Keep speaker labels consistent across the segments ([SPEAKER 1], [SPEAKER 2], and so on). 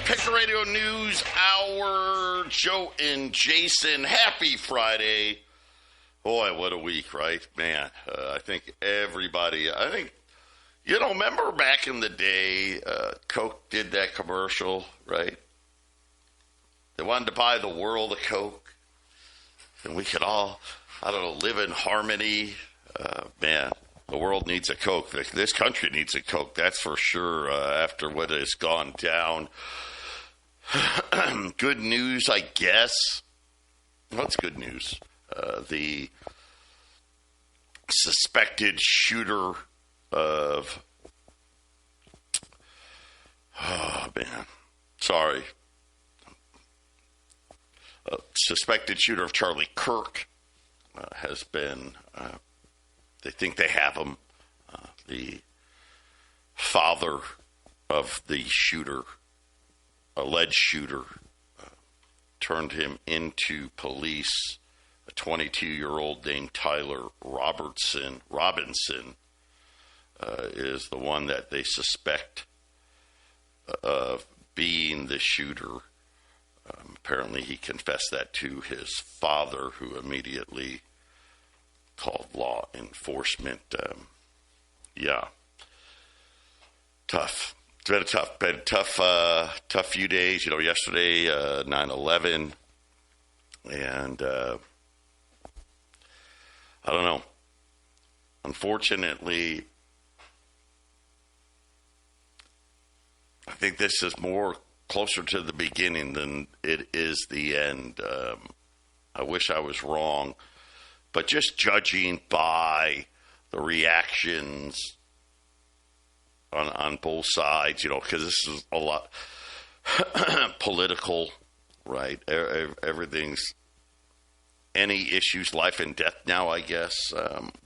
[SPEAKER 1] Patriot Radio News Hour. Joe and Jason, happy Friday. Boy, what a week, right? Man, I think everybody, remember back in the day, Coke did that commercial, right? They wanted to buy the world of Coke, and we could all, live in harmony. Man, the world needs a Coke. This country needs a Coke, that's for sure, after what has gone down. Good news, I guess. What's good news? The suspected shooter of... suspected shooter of Charlie Kirk has been... they think they have him. The father of the shooter, alleged shooter, turned him into police. A 22-year-old named Tyler Robinson is the one that they suspect of being the shooter. Apparently he confessed that to his father, who immediately called law enforcement. Tough. It's been a tough few days. Yesterday, 9/11, and I don't know. Unfortunately, I think this is more closer to the beginning than it is the end. I wish I was wrong, but just judging by the reactions on both sides, because this is a lot political, right? Everything's any issues, life and death now, I guess.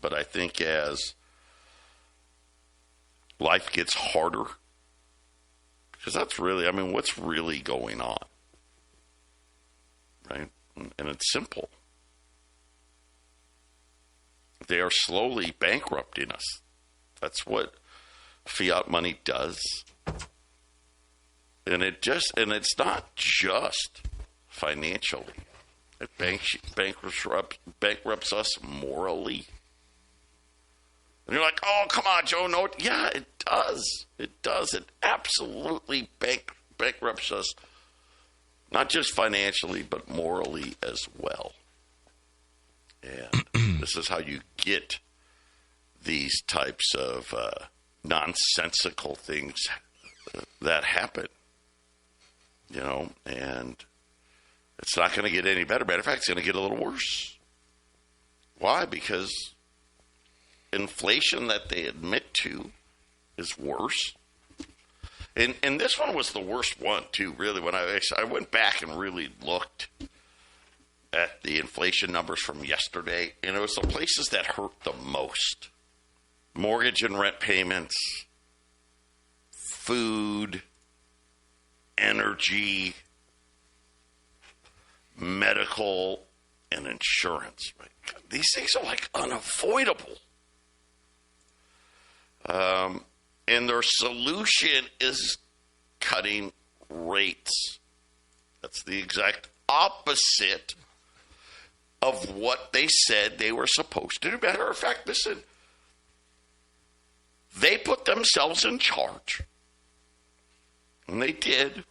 [SPEAKER 1] But I think as life gets harder, because that's really, what's really going on, right? And it's simple. They are slowly bankrupting us. That's what fiat money does. And it's not just financially. It bankrupts us morally. And you're like, oh, come on, Joe. No, yeah, it does. It does. It absolutely bankrupts us, not just financially, but morally as well. And this is how you get these types of nonsensical things that happen, and it's not going to get any better. Matter of fact, it's going to get a little worse. Why? Because inflation that they admit to is worse. And this one was the worst one, too, really. When I went back and really looked at the inflation numbers from yesterday, and it was the places that hurt the most. Mortgage and rent payments, food, energy, medical, and insurance. Right? These things are like unavoidable. And their solution is cutting rates. That's the exact opposite of what they said they were supposed to do. Matter of fact, listen, they put themselves in charge. And they did.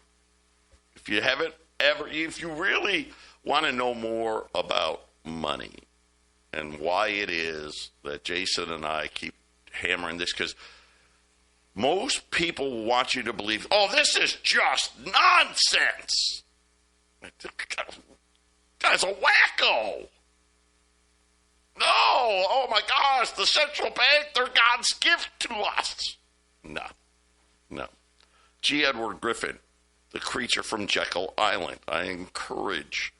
[SPEAKER 1] If you really want to know more about money and why it is that Jason and I keep hammering this, because most people want you to believe, oh, this is just nonsense. Guy's a wacko. No, oh my gosh, the central bank, they're God's gift to us. No. G. Edward Griffin, the creature from Jekyll Island. I encourage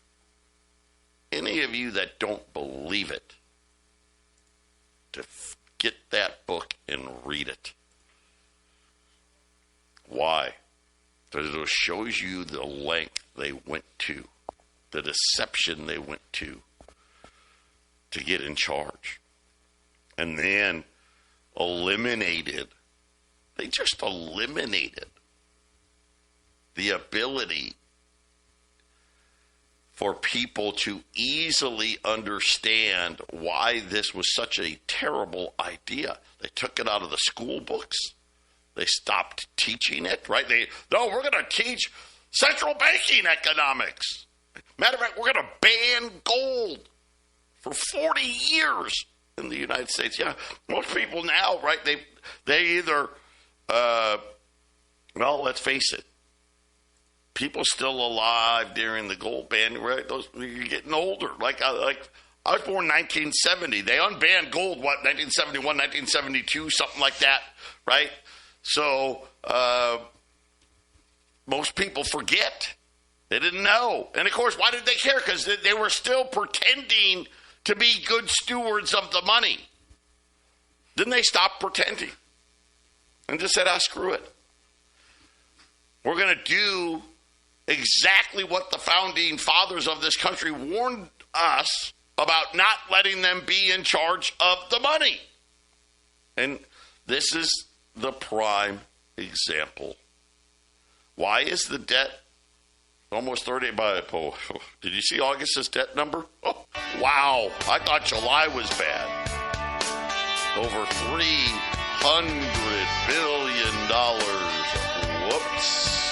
[SPEAKER 1] any of you that don't believe it to get that book and read it. Why? Because it shows you the length they went to, the deception they went to get in charge. And then they just eliminated the ability for people to easily understand why this was such a terrible idea. They took it out of the school books. They stopped teaching it, right? We're going to teach central banking economics. Matter of fact, we're going to ban gold for 40 years in the United States. Yeah, most people now, right, they either, let's face it, people still alive during the gold ban, right? You're getting older. Like I was born in 1970. They unbanned gold, 1971, 1972, something like that, right? So most people forget. They didn't know. And, of course, why did they care? Because they were still pretending to be good stewards of the money. Then they stopped pretending and just said, screw it. We're going to do exactly what the founding fathers of this country warned us about, not letting them be in charge of the money. And this is the prime example. Why is the debt almost 30? Did you see August's debt number? Oh, wow. I thought July was bad. Over $300 billion. Whoops.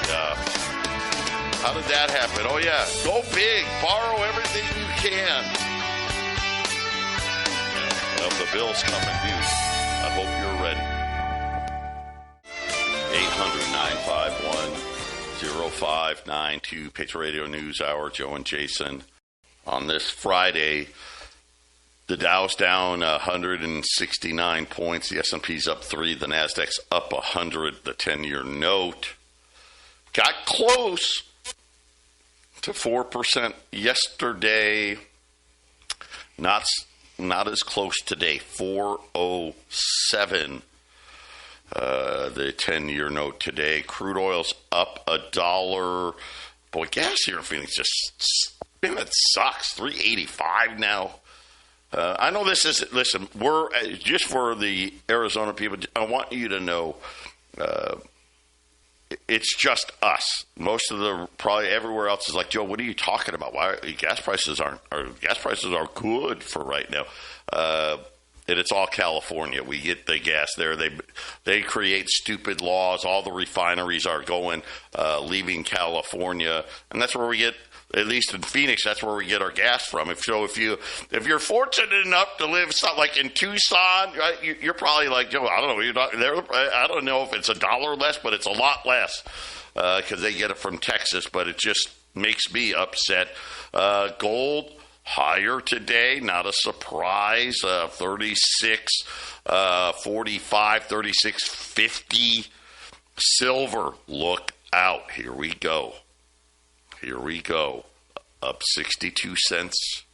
[SPEAKER 1] Yeah. How did that happen? Oh, yeah. Go big. Borrow everything you can. Well, the bill's coming due. I hope you're ready. 800-951-0592. Patriot Radio News Hour. Joe and Jason. On this Friday, the Dow's down 169 points. The S&P's up 3. The Nasdaq's up 100. The 10-year note got close to 4% yesterday. Not as close today. 407. The 10-year note today. Crude oil's up $1. Boy, gas here in Phoenix it sucks. $3.85 now. I know this is, listen, we're, just for the Arizona people, I want you to know, it's just us. Most of probably everywhere else is like, Joe, what are you talking about? Why gas prices are good for right now. And it's all California. We get the gas there. They create stupid laws. All the refineries are leaving California, and that's where we get. At least in Phoenix, that's where we get our gas from. If you're fortunate enough to live like in Tucson, right, you're probably like, Joe, I don't know. You're not there. I don't know if it's $1 less, but it's a lot less because they get it from Texas. But it just makes me upset. Gold higher today, not a surprise. 36, 45, 36.50. Silver, look out. Here we go. Up 62 cents,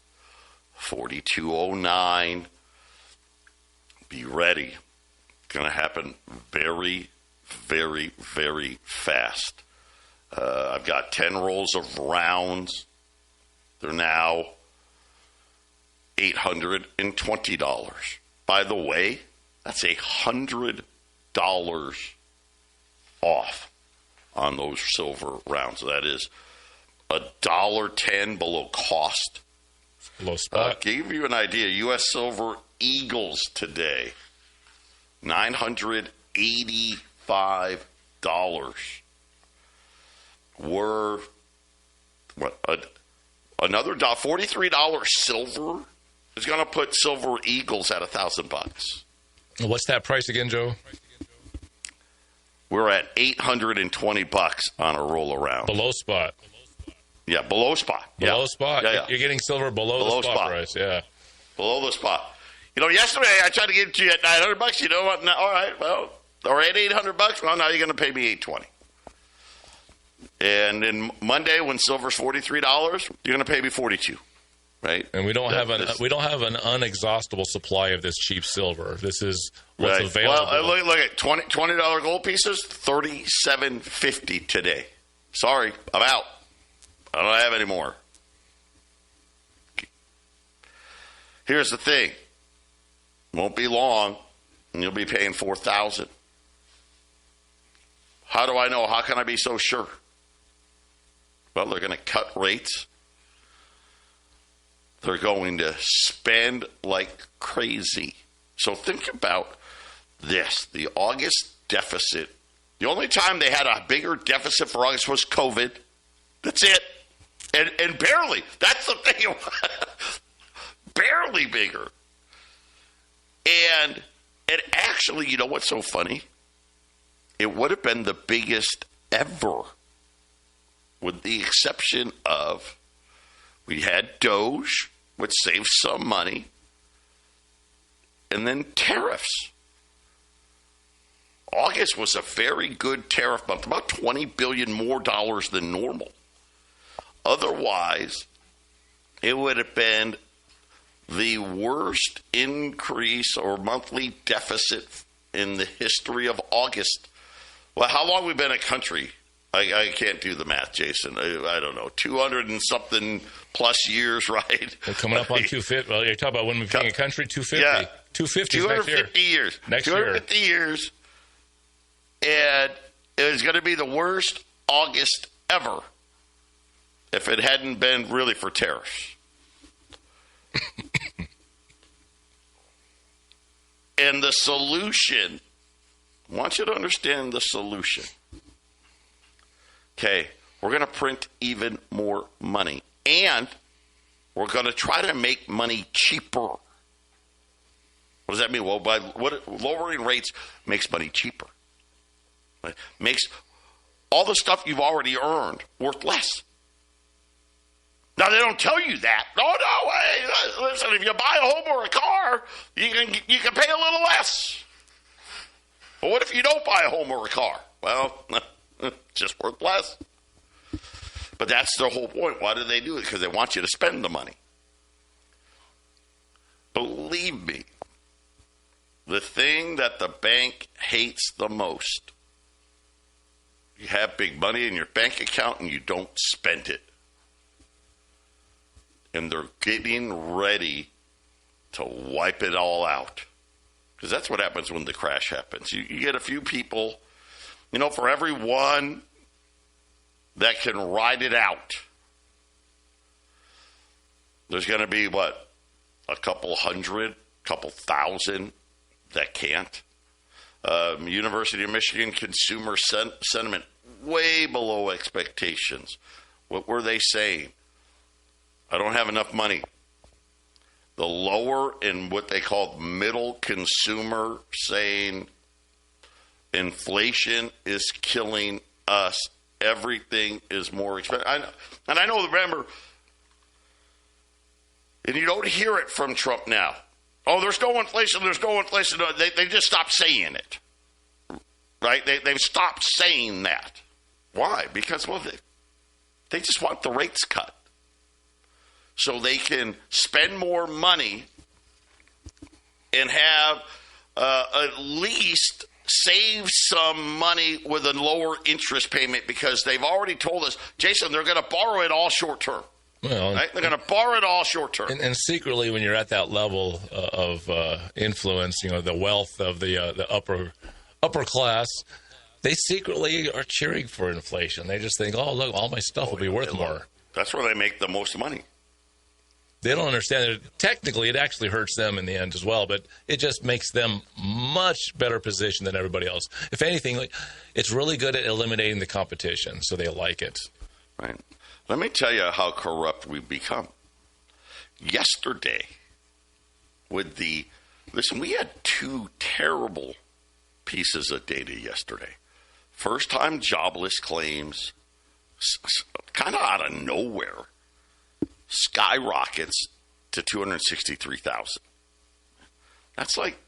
[SPEAKER 1] 42.09. Be ready. Going to happen very, very, very fast. I've got 10 rolls of rounds. They're now $820. By the way, that's $100 off on those silver rounds. That is $1.10 below cost.
[SPEAKER 2] Low spot.
[SPEAKER 1] Give you an idea. U.S. Silver Eagles today, $985. Were another $43 silver is going to put Silver Eagles at $1,000.
[SPEAKER 2] What's that price again, Joe?
[SPEAKER 1] We're at $820 on a roll around.
[SPEAKER 2] Below spot.
[SPEAKER 1] Yeah, below spot.
[SPEAKER 2] Below spot.
[SPEAKER 1] Yeah.
[SPEAKER 2] You're getting silver below the spot price. Yeah.
[SPEAKER 1] Below the spot. Yesterday I tried to give it to you at $900. You know what? No, all right, well, or at $800. Well, now you're going to pay me $820. And then Monday, when silver's $43, you're going to pay me $42. Right.
[SPEAKER 2] And we don't have an unexhaustible supply of this cheap silver. This is what's available.
[SPEAKER 1] Well, look at $20 gold pieces, $37.50 today. Sorry, I'm out. I don't have any more. Here's the thing. Won't be long, and you'll be paying $4,000. How do I know? How can I be so sure? Well, they're going to cut rates. They're going to spend like crazy. So think about this. The August deficit. The only time they had a bigger deficit for August was COVID. That's it. And barely. That's the thing. Barely bigger. And actually, you know what's so funny? It would have been the biggest ever, with the exception of we had Doge, which saved some money, and then tariffs. August was a very good tariff month, about $20 billion more dollars than normal. Otherwise, it would have been the worst increase or monthly deficit in the history of August. Well, how long have we been a country? I can't do the math, Jason. I don't know, 200 and something plus years, right?
[SPEAKER 2] We're coming up on 250. Well, you're talking about when we became a country, 250.
[SPEAKER 1] Yeah.
[SPEAKER 2] 250
[SPEAKER 1] 250 years.
[SPEAKER 2] Next
[SPEAKER 1] 250 years. And it was going to be the worst August ever if it hadn't been really for tariffs. And the solution, I want you to understand the solution. Okay, we're going to print even more money. And we're going to try to make money cheaper. What does that mean? Well, by lowering rates makes money cheaper. It makes all the stuff you've already earned worth less. Now, they don't tell you that. Oh, no, hey, listen, if you buy a home or a car, you can pay a little less. But what if you don't buy a home or a car? Well, it's just worth less. But that's the whole point. Why do they do it? Because they want you to spend the money. Believe me, the thing that the bank hates the most, you have big money in your bank account and you don't spend it. And they're getting ready to wipe it all out. Because that's what happens when the crash happens. You get a few people, for every one that can ride it out, there's going to be, a couple hundred, couple thousand that can't. University of Michigan consumer sentiment way below expectations. What were they saying? I don't have enough money. The lower and what they call middle consumer saying inflation is killing us. Everything is more expensive. Remember, and you don't hear it from Trump now. Oh, there's no inflation. They just stopped saying it. Right? They've stopped saying that. Why? Because, they just want the rates cut. So they can spend more money and have at least save some money with a lower interest payment, because they've already told us, Jason, they're going to borrow it all short term.
[SPEAKER 2] Well,
[SPEAKER 1] right? They're going to borrow it all short term.
[SPEAKER 2] And secretly, when you're at that level of influence, the wealth of the upper class, they secretly are cheering for inflation. They just think, oh, look, all my stuff will be worth more.
[SPEAKER 1] That's where they make the most money.
[SPEAKER 2] They don't understand that technically it actually hurts them in the end as well, but it just makes them much better positioned than everybody else. If anything, it's really good at eliminating the competition, so they like it.
[SPEAKER 1] Right. Let me tell you how corrupt we've become. Yesterday, we had two terrible pieces of data yesterday. First-time jobless claims, kind of out of nowhere, skyrockets to 263,000. That's like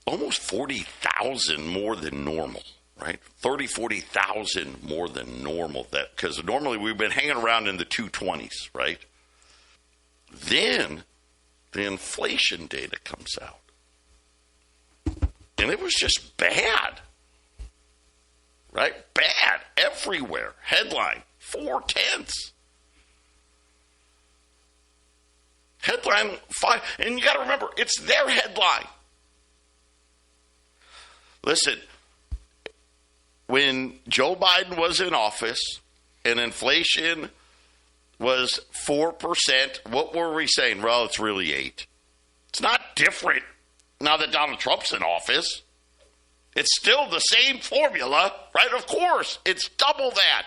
[SPEAKER 1] almost 40,000 more than normal, right? 40,000 more than normal. Because normally we've been hanging around in the 220s, right? Then the inflation data comes out. And it was just bad, right? Bad everywhere. Headline, 4/10. Headline 5, and you got to remember, it's their headline. Listen, when Joe Biden was in office and inflation was 4%, what were we saying? Well, it's really 8%. It's not different now that Donald Trump's in office. It's still the same formula, right? Of course, it's double that.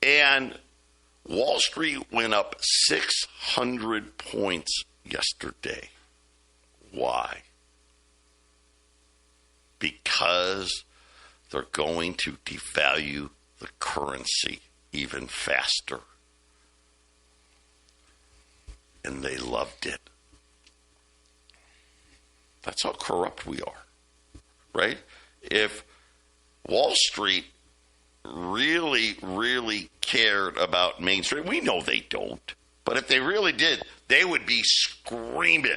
[SPEAKER 1] And Wall Street went up 600 points yesterday. Why? Because they're going to devalue the currency even faster. And they loved it. That's how corrupt we are, right? If Wall Street really, really cared about Main Street, we know they don't, but if they really did, they would be screaming,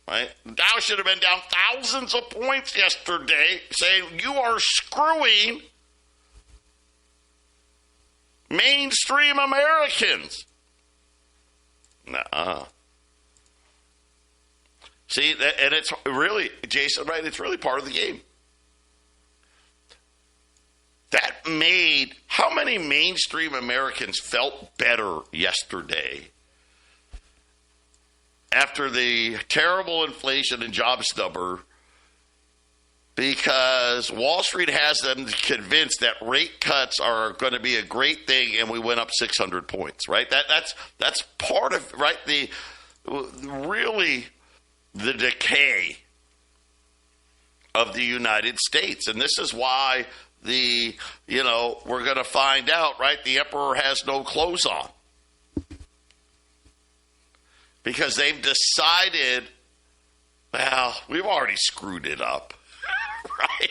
[SPEAKER 1] right? Dow should have been down thousands of points yesterday, saying you are screwing mainstream Americans. Nuh-uh. See, and it's really, Jason, right? It's really part of the game. That made, how many mainstream Americans felt better yesterday after the terrible inflation and jobs number, because Wall Street has them convinced that rate cuts are going to be a great thing, and we went up 600 points, right? That's part of, right, the decay of the United States. And this is why we're going to find out, right, the emperor has no clothes on. Because they've decided, well, we've already screwed it up, right?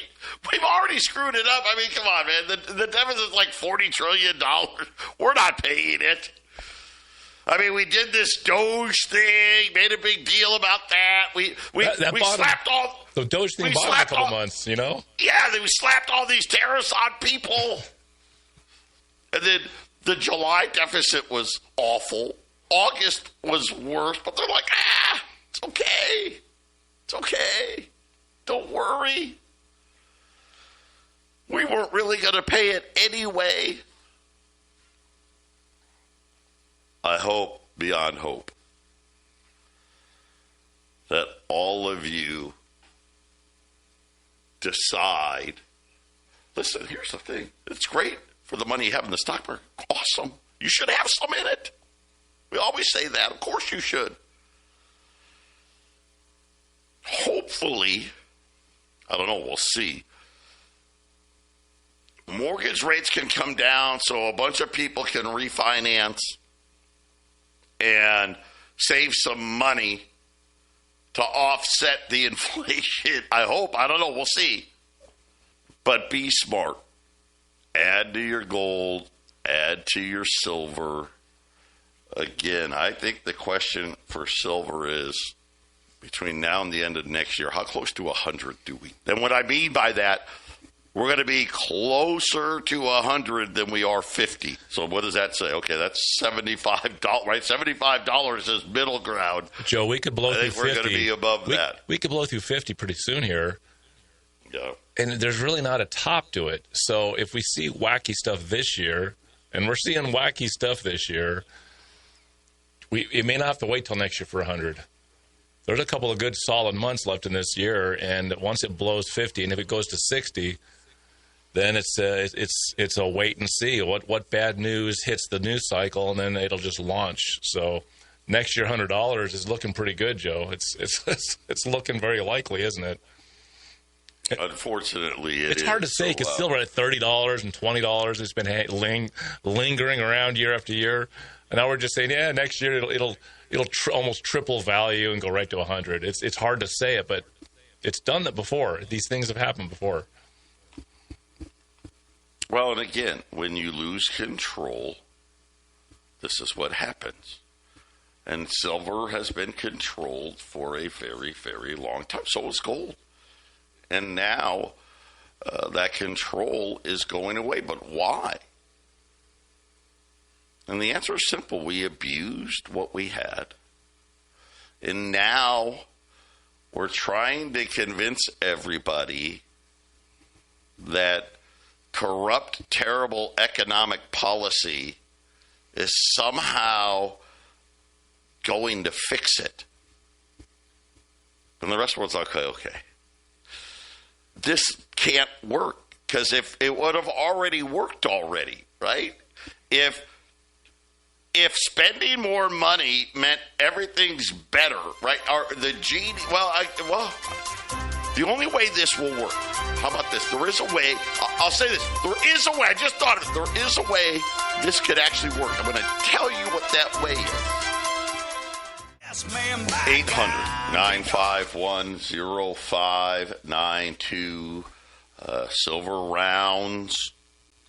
[SPEAKER 1] We've already screwed it up. I mean, come on, man. The deficit's like $40 trillion. We're not paying it. I mean, we did this Doge thing, made a big deal about that. We slapped all...
[SPEAKER 2] The Doge thing bought a couple months, you know?
[SPEAKER 1] Yeah, we slapped all these tariffs on people. And then the July deficit was awful. August was worse, but they're like, it's okay. It's okay. Don't worry. We weren't really going to pay it anyway. I hope, beyond hope, that all of you decide, listen, here's the thing. It's great for the money you have in the stock market. Awesome. You should have some in it. We always say that. Of course you should. Hopefully, I don't know, we'll see. Mortgage rates can come down so a bunch of people can refinance and save some money to offset the inflation. I hope. I don't know. We'll see. But be smart. Add to your gold. Add to your silver. Again, I think the question for silver is, between now and the end of next year, how close to 100 do we? And what I mean by that, we're going to be closer to 100 than we are 50. So what does that say? Okay, that's $75, right? $75 is middle ground.
[SPEAKER 2] Joe, we could blow through 50.
[SPEAKER 1] I think we're going to be above that.
[SPEAKER 2] We could blow through 50 pretty soon here.
[SPEAKER 1] Yeah.
[SPEAKER 2] And there's really not a top to it. So if we see wacky stuff this year, and we're seeing wacky stuff this year, it may not have to wait till next year for 100. There's a couple of good solid months left in this year, and once it blows 50, and if it goes to 60, then it's a wait and see. What bad news hits the news cycle, and then it'll just launch. So next year, $100 is looking pretty good, Joe. It's looking very likely, isn't it?
[SPEAKER 1] Unfortunately,
[SPEAKER 2] it's hard to say because silver at $30 and $20 has been lingering around year after year, and now we're just saying, yeah, next year it'll almost triple value and go right to 100. It's hard to say it, but it's done that before. These things have happened before.
[SPEAKER 1] Well, and again, when you lose control, this is what happens. And silver has been controlled for a very, very long time. So is gold. And now that control is going away. But why? And the answer is simple. We abused what we had. And now we're trying to convince everybody that corrupt, terrible economic policy is somehow going to fix it. And the rest of the world's okay. This can't work, because if it would have already worked already, right? If spending more money meant everything's better, right? Or the the only way this will work. How about this? There is a way. I'll say this. There is a way. I just thought of it. There is a way this could actually work. I'm going to tell you what that way is. 800-951-0592. Silver rounds,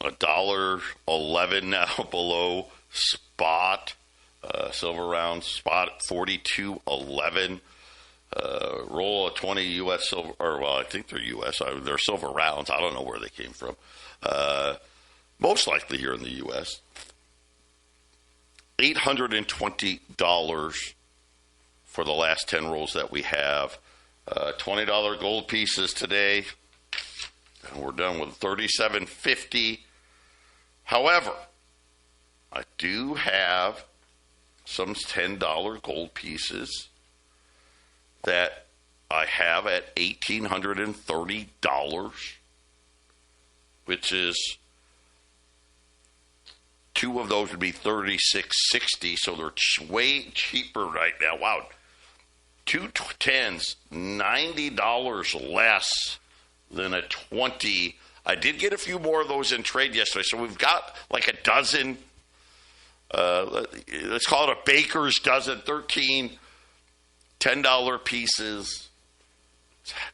[SPEAKER 1] $1.11 now below spot. Silver rounds spot at $42.11. Roll of 20 U.S. silver, I think they're U.S. They're silver rounds. I don't know where they came from. Most likely here in the U.S. $820 for the last 10 rolls that we have. $20 gold pieces today. And we're done with $37.50. However, I do have some $10 gold pieces that I have at $1,830, which is, two of those would be $36.60, so they're way cheaper right now. Wow. 2 10s, $90 less than a 20. I did get a few more of those in trade yesterday, so we've got like a dozen. Let's call it a baker's dozen, 13 $10 pieces,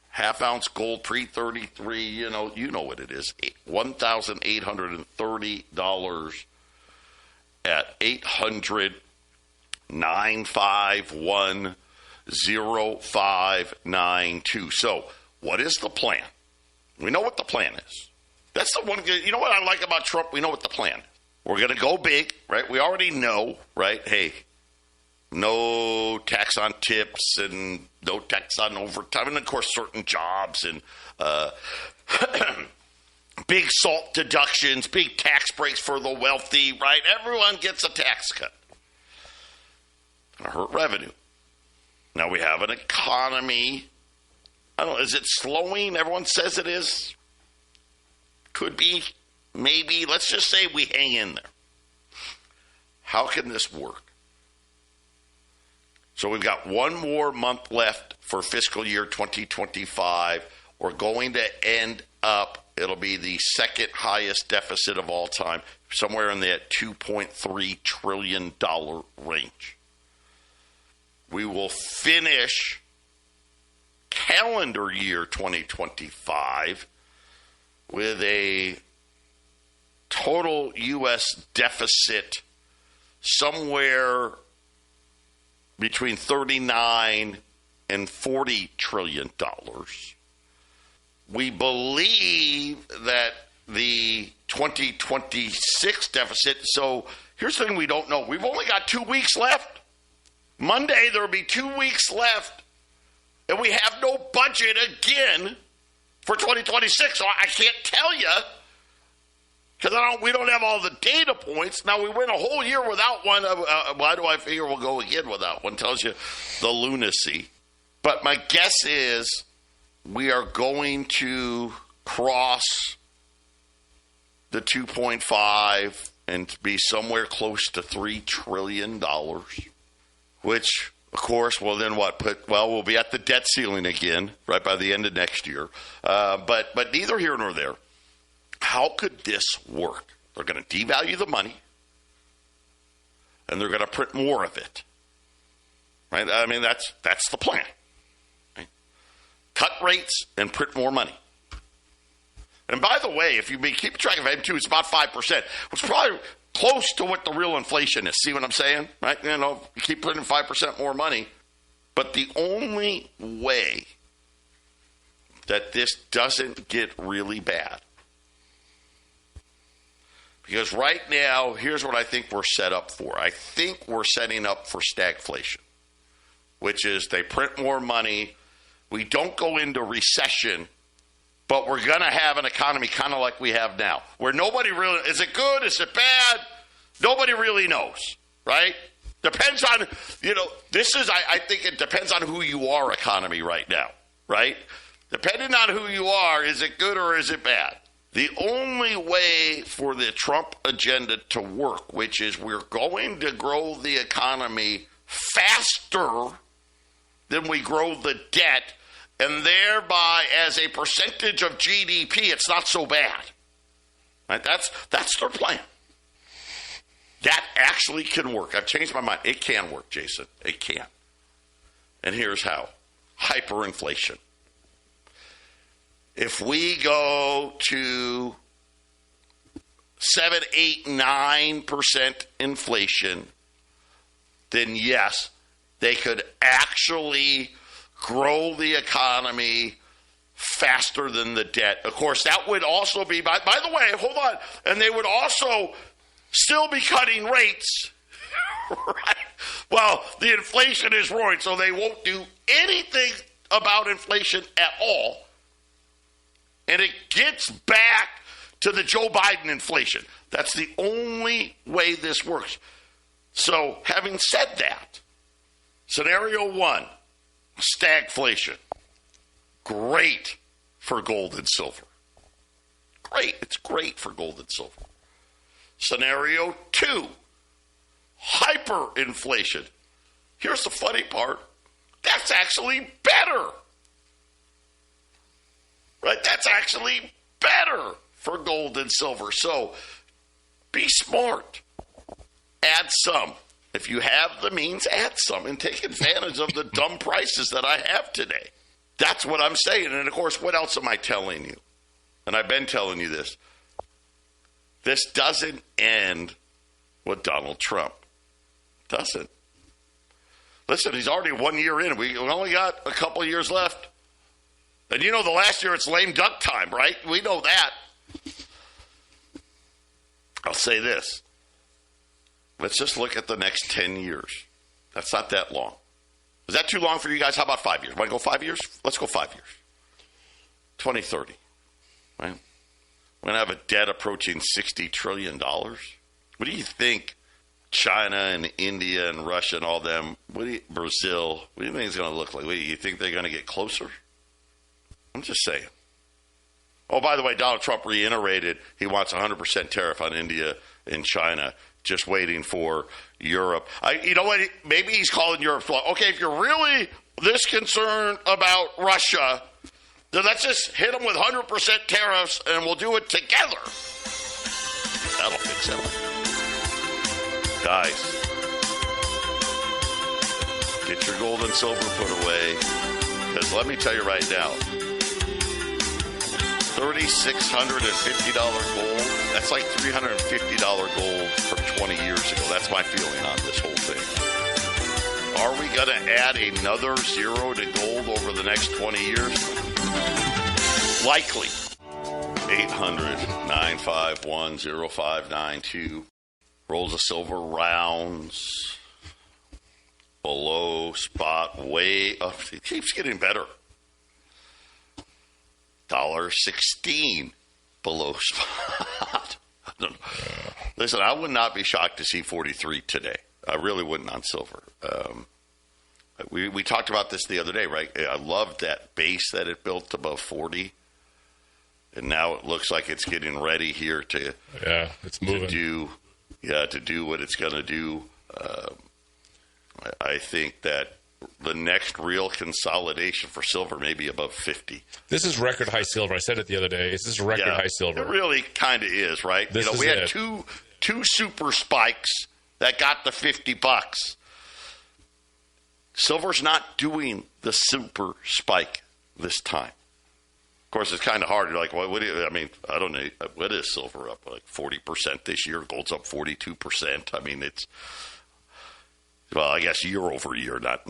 [SPEAKER 1] half-ounce gold pre-33. You know what it is. $1,830 at 800-951-0592. So, what is the plan? We know what the plan is. That's the one. You know what I like about Trump? We know what the plan is. We're going to go big, right? We already know, right? Hey, no tax on tips and no tax on overtime, and of course certain jobs and big SALT deductions, big tax breaks for the wealthy, right? Everyone gets a tax cut. Going to hurt revenue. Now we have an economy. I don't know, is it slowing? Everyone says it is. Could be, maybe. Let's just say we hang in there. How can this work? So we've got one more month left for fiscal year 2025. We're going to end up, it'll be the second highest deficit of all time, somewhere in that $2.3 trillion range. We will finish calendar year 2025 with a total U.S. deficit somewhere between $39 and $40 trillion. We believe that the 2026 deficit, so here's the thing we don't know. We've only got 2 weeks left. Monday, there will be 2 weeks left. And we have no budget again for 2026. So I can't tell you because we don't have all the data points. Now, we went a whole year without one. Why do I figure we'll go again without one? Tells you the lunacy. But my guess is we are going to cross the 2.5 and be somewhere close to $3 trillion, which, of course, will then what? We'll be at the debt ceiling again, right, by the end of next year. But neither here nor there. How could this work? They're going to devalue the money, and they're going to print more of it. Right? I mean, that's the plan. Right? Cut rates and print more money. And by the way, if you keep track of M2, it's about 5%, which is probably close to what the real inflation is. See what I'm saying? Right? You keep putting 5% more money. But the only way that this doesn't get really bad, because right now, here's what I think we're set up for. I think we're setting up for stagflation. which is they print more money. We don't go into recession, but we're going to have an economy kind of like we have now, where nobody really, is it good, is it bad? Nobody really knows, right? Depends on, I think it depends on who you are economy right now, right? Depending on who you are, is it good or is it bad? The only way for the Trump agenda to work, which is we're going to grow the economy faster than we grow the debt, and thereby, as a percentage of GDP, it's not so bad. Right? That's their plan. That actually can work. I've changed my mind. It can work, Jason. It can. And here's how. Hyperinflation. If we go to 7, 8, 9% inflation, then yes, they could actually grow the economy faster than the debt. Of course, that would also be, by the way, hold on, and they would also still be cutting rates, right? Well, the inflation is roaring, so they won't do anything about inflation at all. And it gets back to the Joe Biden inflation. That's the only way this works. So, having said that, scenario one, stagflation. Great for gold and silver. Great. It's great for gold and silver. Scenario two, hyperinflation. Here's the funny part. That's actually better. Right? That's actually better for gold and silver. So be smart. Add some. If you have the means, add some and take advantage of the dumb prices that I have today. That's what I'm saying. And, of course, what else am I telling you? And I've been telling you this. This doesn't end with Donald Trump. Doesn't. Listen, he's already 1 year in. We only got a couple of years left. And the last year it's lame duck time, right? We know that. I'll say this. Let's just look at the next 10 years. That's not that long. Is that too long for you guys? How about 5 years? Want to go 5 years? Let's go 5 years. 2030, right? We're going to have a debt approaching $60 trillion. What do you think China and India and Russia and all them, Brazil, what do you think it's going to look like? Do you think they're going to get closer? I'm just saying. Oh, by the way, Donald Trump reiterated he wants 100% tariff on India and China, just waiting for Europe. You know what? Maybe he's calling Europe. Okay, if you're really this concerned about Russia, then let's just hit them with 100% tariffs and we'll do it together. That'll fix everything. Guys, get your gold and silver put away. Because let me tell you right now, $3,650 gold, that's like $350 gold from 20 years ago. That's my feeling on this whole thing. Are we going to add another zero to gold over the next 20 years? Likely. 800-951-0592. Rolls of silver rounds below spot, way up. It keeps getting better. $1.16 below spot. Listen, I would not be shocked to see 43 today. I really wouldn't on silver. We talked about this the other day, right? I love that base that it built above 40. And now it looks like it's getting ready here to
[SPEAKER 2] it's moving.
[SPEAKER 1] to do what it's going to do. I think that the next real consolidation for silver may be above 50.
[SPEAKER 2] This is record high silver. I said it the other day. This is record high silver.
[SPEAKER 1] It really kind of is, right? We had two super spikes that got the $50. Silver's not doing the super spike this time. Of course, it's kind of hard. You're like, well, I don't know. What is silver up? Like 40% this year. Gold's up 42%. I mean, it's, well, I guess year over year, not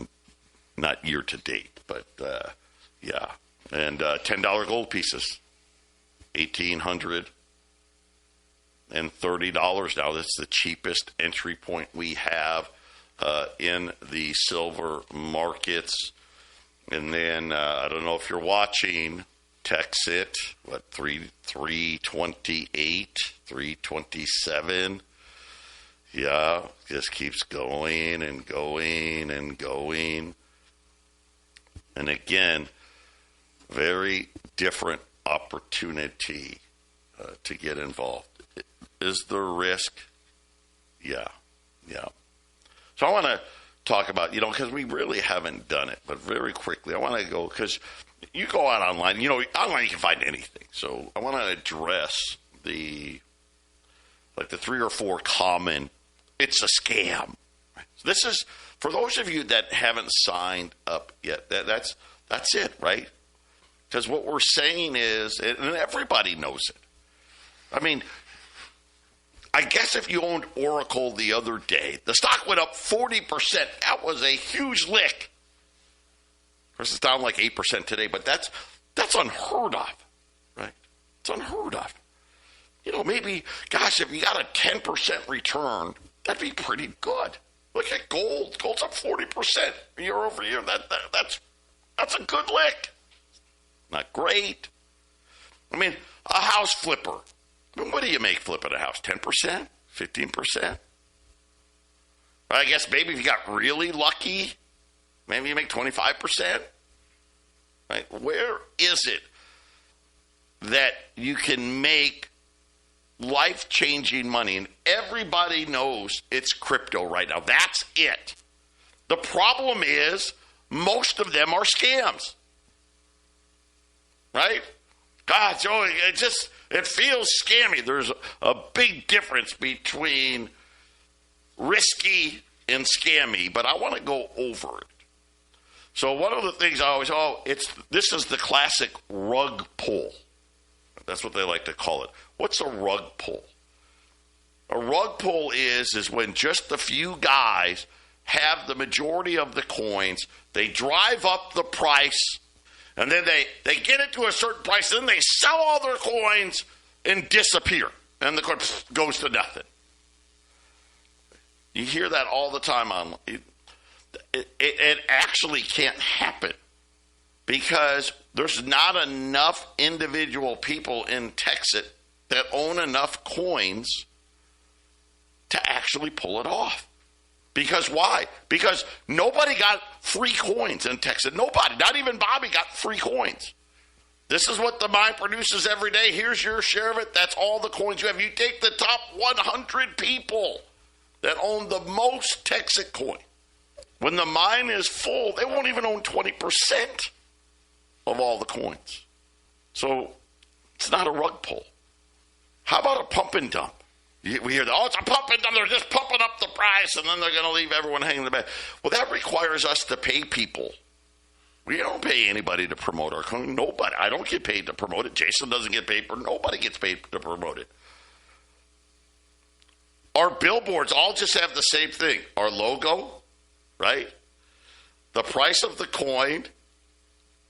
[SPEAKER 1] year to date. But, yeah. And $10 gold pieces, $1,830 now. That's the cheapest entry point we have. in the silver markets. And then I don't know if you're watching Texit, 328, 327. Yeah, just keeps going and going and going. And again, very different opportunity to get involved. Is there risk? Yeah. So I want to talk about, because we really haven't done it, but very quickly, I want to go, because you go out online, online you can find anything. So I want to address the 3 or 4 common, it's a scam. So this is, for those of you that haven't signed up yet, that's it, right? Because what we're saying is, and everybody knows it. I mean, I guess if you owned Oracle the other day, the stock went up 40%. That was a huge lick. Of course, it's down like 8% today, but that's unheard of, right? It's unheard of. Maybe, gosh, if you got a 10% return, that'd be pretty good. Look at gold. Gold's up 40% year over year. That's a good lick. Not great. I mean, a house flipper. I mean, what do you make flipping a house? 10%? 15%? I guess maybe if you got really lucky, maybe you make 25%. Right? Where is it that you can make life-changing money? And everybody knows it's crypto right now. That's it. The problem is most of them are scams. Right? God, it feels scammy. There's a big difference between risky and scammy, but I want to go over it. So one of the things I always, this is the classic rug pull. That's what they like to call it. What's a rug pull? A rug pull is when just a few guys have the majority of the coins. They drive up the price, and then they get it to a certain price, and then they sell all their coins and disappear. And the coin goes to nothing. You hear that all the time online. It actually can't happen because there's not enough individual people in Texas that own enough coins to actually pull it off. Because why? Because nobody got free coins in Texas. Nobody, not even Bobby, got free coins. This is what the mine produces every day. Here's your share of it. That's all the coins you have. You take the top 100 people that own the most Texas coin. When the mine is full, they won't even own 20% of all the coins. So it's not a rug pull. How about a pump and dump? We hear, it's a pump and dump. They're just pumping up the price, and then they're going to leave everyone hanging the bag. Well, that requires us to pay people. We don't pay anybody to promote our coin. Nobody. I don't get paid to promote it. Jason doesn't get paid. Nobody gets paid to promote it. Our billboards all just have the same thing. Our logo, right? The price of the coin.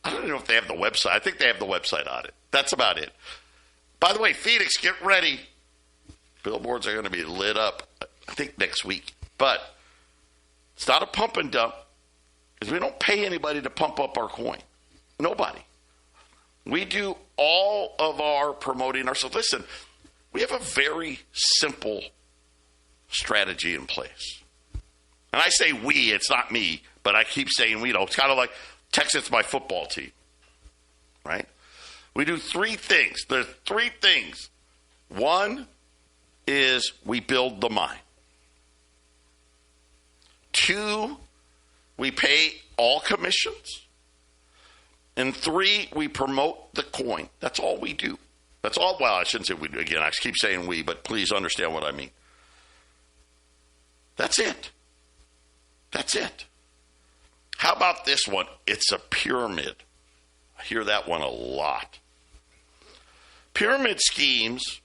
[SPEAKER 1] I don't know if they have the website. I think they have the website on it. That's about it. By the way, Phoenix, get ready. Billboards are going to be lit up, I think, next week. But it's not a pump and dump because we don't pay anybody to pump up our coin. Nobody. We do all of our promoting ourselves. Listen, we have a very simple strategy in place. And I say we, it's not me, but I keep saying we. It's kind of like Texas, my football team, right? We do 3 things. There's 3 things. One is we build the mine. 2, we pay all commissions. And 3, we promote the coin. That's all we do. That's all. Well, I shouldn't say we do. Again, I keep saying we, but please understand what I mean. That's it. That's it. How about this one? It's a pyramid. I hear that one a lot. Pyramid schemes,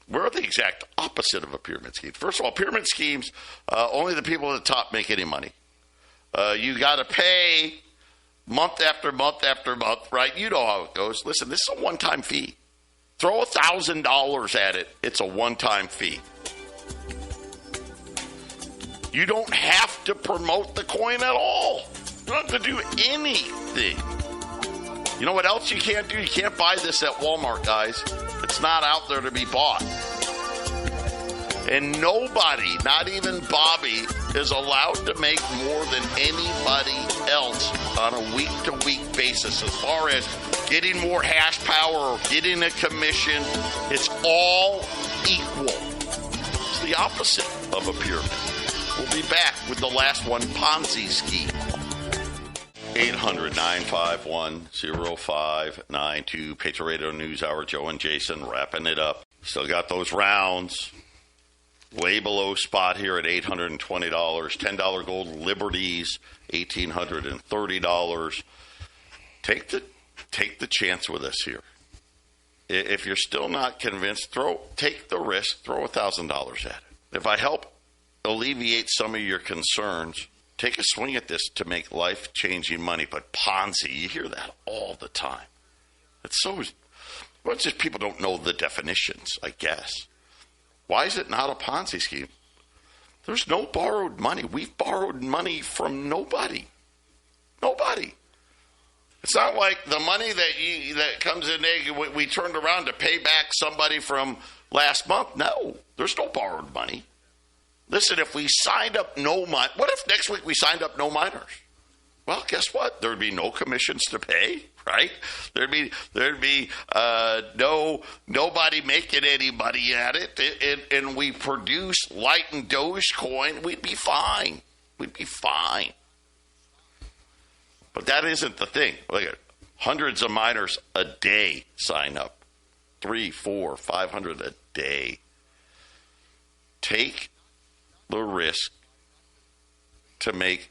[SPEAKER 1] we're the exact opposite of a pyramid scheme. First of all, pyramid schemes, only the people at the top make any money. You got to pay month after month after month, right? You know how it goes. Listen, this is a one-time fee. Throw $1,000 at it. It's a one-time fee. You don't have to promote the coin at all. You don't have to do anything. You know what else you can't do? You can't buy this at Walmart, guys. It's not out there to be bought. And nobody, not even Bobby, is allowed to make more than anybody else on a week-to-week basis. As far as getting more hash power or getting a commission, it's all equal. It's the opposite of a pyramid. We'll be back with the last one, Ponzi scheme. 800-951-0592. Patriot Radio News Hour, Joe and Jason wrapping it up. Still got those rounds. Way below spot here at $820. $10 gold Liberties, $1,830. Take the chance with us here. If you're still not convinced, take the risk, throw $1,000 at it. If I help alleviate some of your concerns, take a swing at this to make life-changing money. But Ponzi, you hear that all the time. It's just people don't know the definitions, I guess. Why is it not a Ponzi scheme? There's no borrowed money. We've borrowed money from nobody. Nobody. It's not like the money that comes in, we turned around to pay back somebody from last month. No, there's no borrowed money. Listen, if we signed up what if next week we signed up no miners? Well, guess what? There'd be no commissions to pay, right? There'd be nobody making any money at it, and we produce Light and Dogecoin, we'd be fine. We'd be fine. But that isn't the thing. Look at hundreds of miners a day sign up. 300, 400, 500 a day. Take the risk to make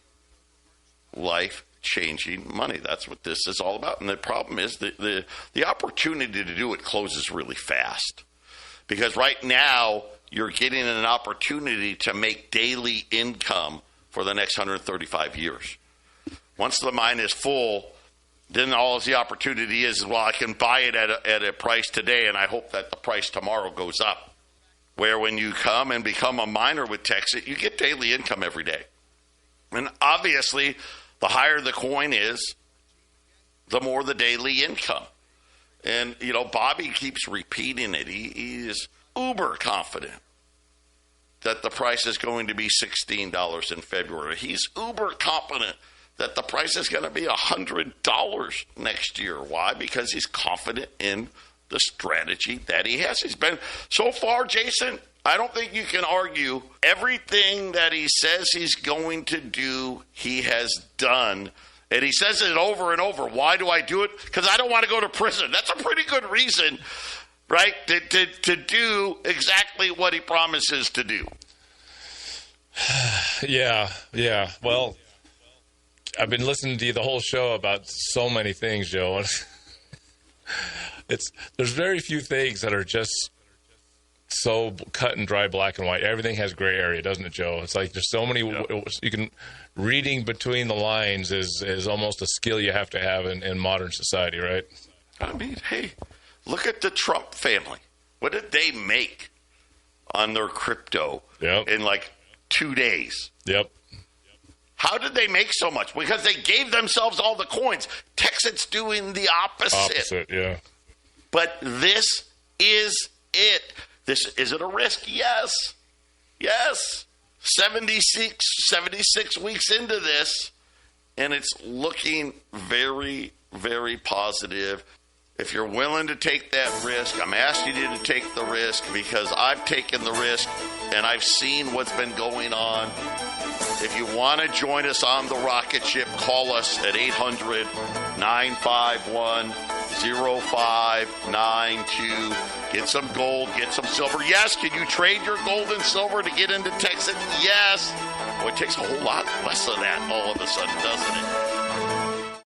[SPEAKER 1] life-changing money. That's what this is all about. And the problem is the opportunity to do it closes really fast. Because right now, you're getting an opportunity to make daily income for the next 135 years. Once the mine is full, then all the opportunity is, well, I can buy it at a price today, and I hope that the price tomorrow goes up. Where when you come and become a miner with Texas, you get daily income every day. And obviously, the higher the coin is, the more the daily income. And, Bobby keeps repeating it. He is uber confident that the price is going to be $16 in February. He's uber confident that the price is going to be $100 next year. Why? Because he's confident in the strategy that he has. He's been, so far, Jason, I don't think you can argue everything that he says he's going to do, he has done. And he says it over and over. Why do I do it? Because I don't want to go to prison. That's a pretty good reason, right, to do exactly what he promises to do.
[SPEAKER 2] Yeah. Well, I've been listening to you the whole show about so many things, Joe. There's very few things that are just so cut and dry, black and white. Everything has gray area, doesn't it, Joe? It's like there's so many. Reading between the lines is almost a skill you have to have in modern society, right?
[SPEAKER 1] I mean, hey, look at the Trump family. What did they make on their crypto in like 2 days?
[SPEAKER 2] Yep.
[SPEAKER 1] How did they make so much? Because they gave themselves all the coins. Texas doing the opposite.
[SPEAKER 2] Yeah.
[SPEAKER 1] But this is it. Is it a risk? Yes. 76 weeks into this, and it's looking very, very positive. If you're willing to take that risk, I'm asking you to take the risk because I've taken the risk and I've seen what's been going on. If you want to join us on the rocket ship, call us at 800-951-0592. Get some gold, get some silver. Yes, can you trade your gold and silver to get into Texas? Yes. Well, it takes a whole lot less of that all of a sudden, doesn't it?